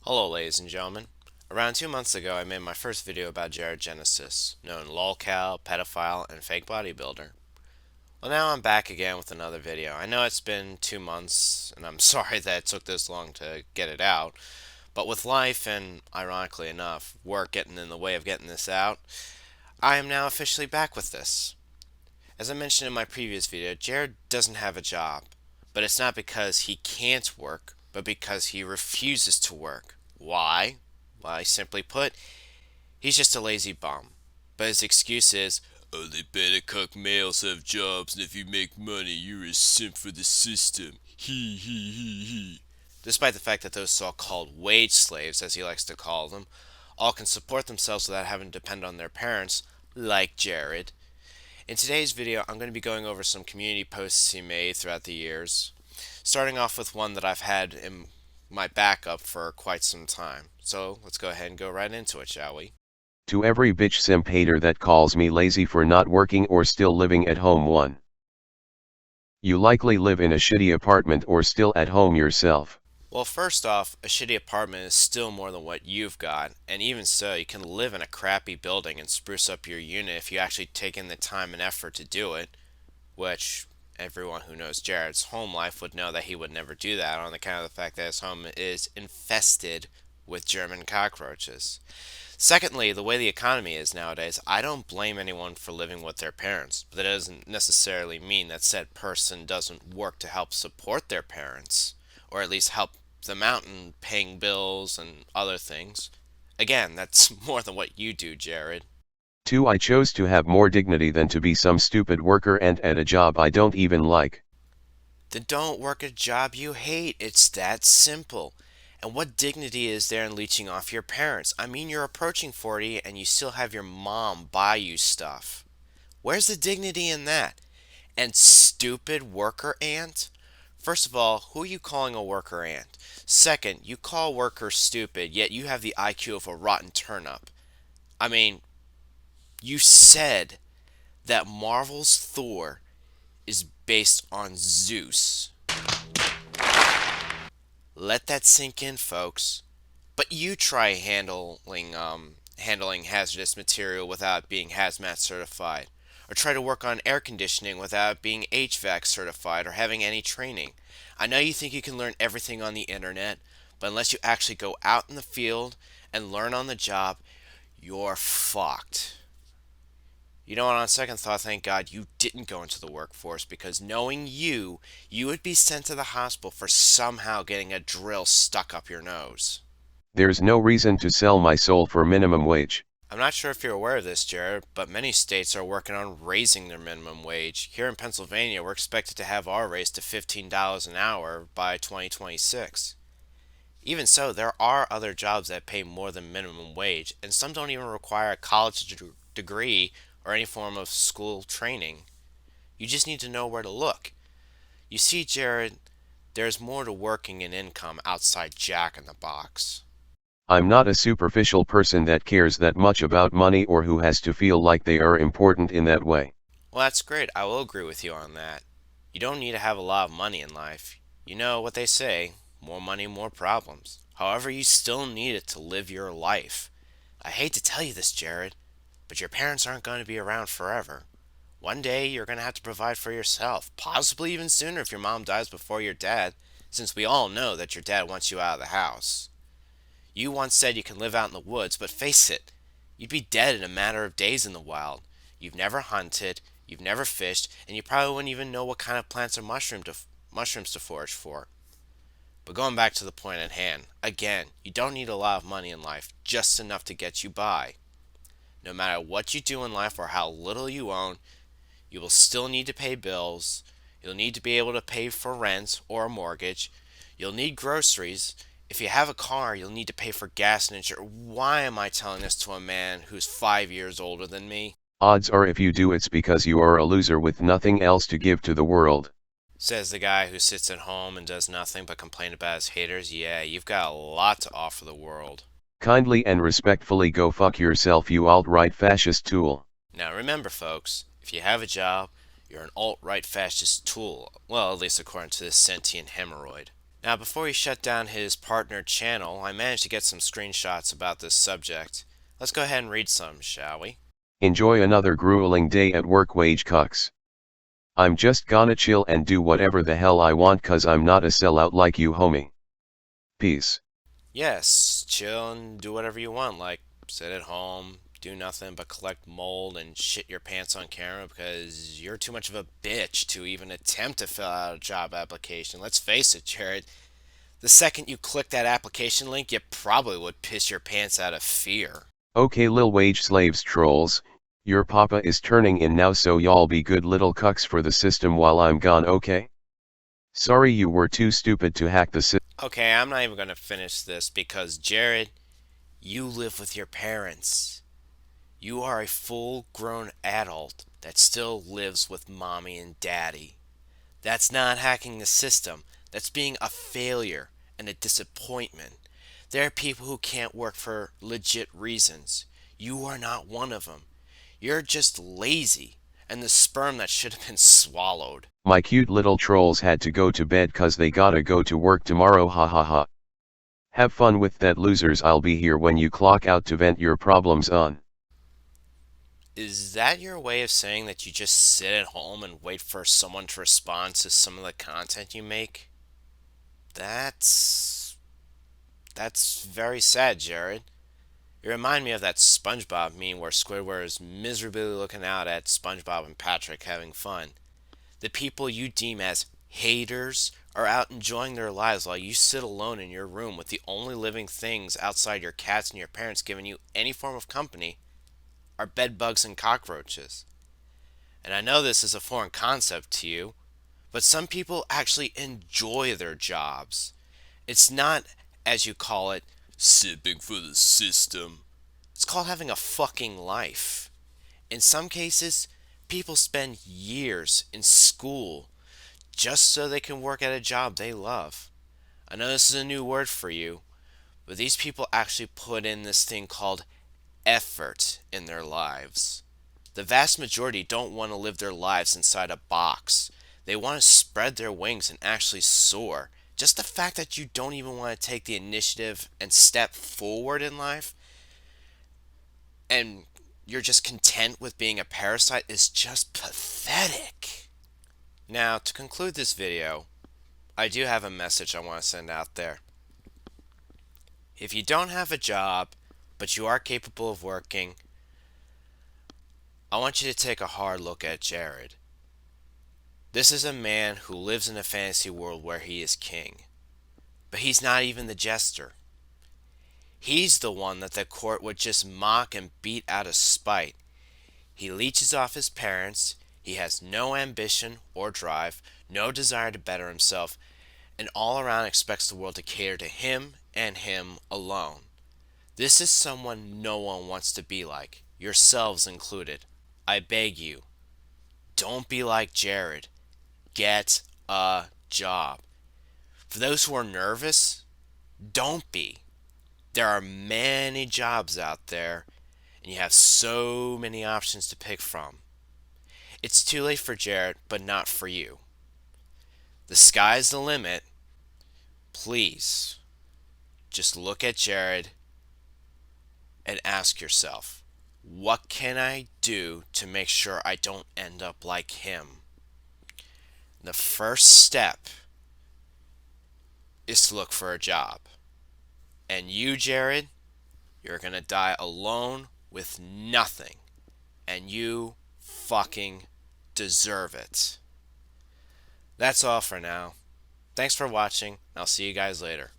Hello ladies and gentlemen. Around 2 months ago I made my first video about Jared Genesis, known lolcow, pedophile, and fake bodybuilder. Well, now I'm back again with another video. I know it's been 2 months and I'm sorry that it took this long to get it out, but with life and, ironically enough, work getting in the way of getting this out, I am now officially back with this. As I mentioned in my previous video, Jared doesn't have a job, but it's not because he can't work, but because he refuses to work. Why? Why, simply put, he's just a lazy bum. But his excuse is, oh, they Bangkok males have jobs, and if you make money, you're a simp for the system. He. Despite the fact that those so-called wage slaves, as he likes to call them, all can support themselves without having to depend on their parents, like Jared. In today's video, I'm going to be going over some community posts he made throughout the years, starting off with one that I've had in my backup for quite some time. So let's go ahead and go right into it, shall we? To every bitch simp hater that calls me lazy for not working or still living at home, 1. You likely live in a shitty apartment or still at home yourself. Well, first off, a shitty apartment is still more than what you've got, and even so, you can live in a crappy building and spruce up your unit if you actually take in the time and effort to do it, which everyone who knows Jared's home life would know that he would never do that on account of the fact that his home is infested with German cockroaches. Secondly, the way the economy is nowadays, I don't blame anyone for living with their parents, but that doesn't necessarily mean that said person doesn't work to help support their parents, or at least help them out in paying bills and other things. Again, that's more than what you do, Jared. 2. I chose to have more dignity than to be some stupid worker and at a job I don't even like. Then don't work a job you hate. It's that simple. And what dignity is there in leeching off your parents? I mean, you're approaching 40 and you still have your mom buy you stuff. Where's the dignity in that? And stupid worker ant? First of all, who are you calling a worker ant? Second, you call workers stupid, yet you have the IQ of a rotten turnip. I mean, you said that Marvel's Thor is based on Zeus. Let that sink in, folks. But you try handling hazardous material without being hazmat certified, or try to work on air conditioning without being HVAC certified or having any training. I know you think you can learn everything on the internet, but unless you actually go out in the field and learn on the job, you're fucked. You know what, on second thought, thank God you didn't go into the workforce, because knowing you would be sent to the hospital for somehow getting a drill stuck up your nose. There's no reason to sell my soul for minimum wage. I'm not sure if you're aware of this, Jared, but many states are working on raising their minimum wage. Here in Pennsylvania, we're expected to have our raise to $15 an hour by 2026. Even so, there are other jobs that pay more than minimum wage, and some don't even require a college degree or any form of school training. You just need to know where to look. You see, Jared, there's more to working and income outside Jack in the Box. I'm not a superficial person that cares that much about money or who has to feel like they are important in that way. Well, that's great. I will agree with you on that. You don't need to have a lot of money in life. You know what they say, more money, more problems. However, you still need it to live your life. I hate to tell you this, Jared, but your parents aren't going to be around forever. One day you're going to have to provide for yourself, possibly even sooner if your mom dies before your dad, since we all know that your dad wants you out of the house. You once said you can live out in the woods, but face it, you'd be dead in a matter of days in the wild. You've never hunted, you've never fished, and you probably wouldn't even know what kind of plants or mushrooms to forage for. But going back to the point at hand, again, you don't need a lot of money in life, just enough to get you by. No matter what you do in life or how little you own, you will still need to pay bills. You'll need to be able to pay for rent or a mortgage. You'll need groceries. If you have a car, you'll need to pay for gas and insurance. Why am I telling this to a man who's 5 years older than me? Odds are if you do it's because you are a loser with nothing else to give to the world. Says the guy who sits at home and does nothing but complain about his haters. Yeah, you've got a lot to offer the world. Kindly and respectfully go fuck yourself, you alt-right fascist tool. Now remember, folks, if you have a job, you're an alt-right fascist tool. Well, at least according to this sentient hemorrhoid. Now, before he shut down his partner channel, I managed to get some screenshots about this subject. Let's go ahead and read some, shall we? Enjoy another grueling day at work, wage cucks. I'm just gonna chill and do whatever the hell I want cause I'm not a sellout like you, homie. Peace. Yes, chill and do whatever you want, like sit at home, do nothing but collect mold and shit your pants on camera because you're too much of a bitch to even attempt to fill out a job application. Let's face it, Jared. The second you click that application link, you probably would piss your pants out of fear. Okay, lil wage slaves trolls, your papa is turning in now, so y'all be good little cucks for the system while I'm gone, okay? Sorry you were too stupid to hack the system. Okay, I'm not even going to finish this because, Jared, you live with your parents. You are a full grown adult that still lives with mommy and daddy. That's not hacking the system. That's being a failure and a disappointment. There are people who can't work for legit reasons. You are not one of them. You're just lazy and the sperm that should have been swallowed. My cute little trolls had to go to bed cause they gotta go to work tomorrow, ha ha ha. Have fun with that, losers. I'll be here when you clock out to vent your problems on. Is that your way of saying that you just sit at home and wait for someone to respond to some of the content you make? That's that's very sad, Jared. You remind me of that SpongeBob meme where Squidward is miserably looking out at SpongeBob and Patrick having fun. The people you deem as haters are out enjoying their lives while you sit alone in your room with the only living things outside your cats and your parents giving you any form of company are bed bugs and cockroaches. And I know this is a foreign concept to you, but some people actually enjoy their jobs. It's not, as you call it, sipping for the system. It's called having a fucking life. In some cases, people spend years in school just so they can work at a job they love. I know this is a new word for you, but these people actually put in this thing called effort in their lives. The vast majority don't want to live their lives inside a box. They want to spread their wings and actually soar. Just the fact that you don't even want to take the initiative and step forward in life and you're just content with being a parasite is just pathetic. Now, to conclude this video, I do have a message I want to send out there. If you don't have a job, but you are capable of working, I want you to take a hard look at Jared. This is a man who lives in a fantasy world where he is king. But he's not even the jester. He's the one that the court would just mock and beat out of spite. He leeches off his parents, he has no ambition or drive, no desire to better himself, and all around expects the world to cater to him and him alone. This is someone no one wants to be like, yourselves included. I beg you, don't be like Jared. Get a job. For those who are nervous, don't be. There are many jobs out there, and you have so many options to pick from. It's too late for Jared, but not for you. The sky's the limit. Please, just look at Jared and ask yourself, what can I do to make sure I don't end up like him? The first step is to look for a job. And you, Jared, you're gonna die alone with nothing. And you fucking deserve it. That's all for now. Thanks for watching. I'll see you guys later.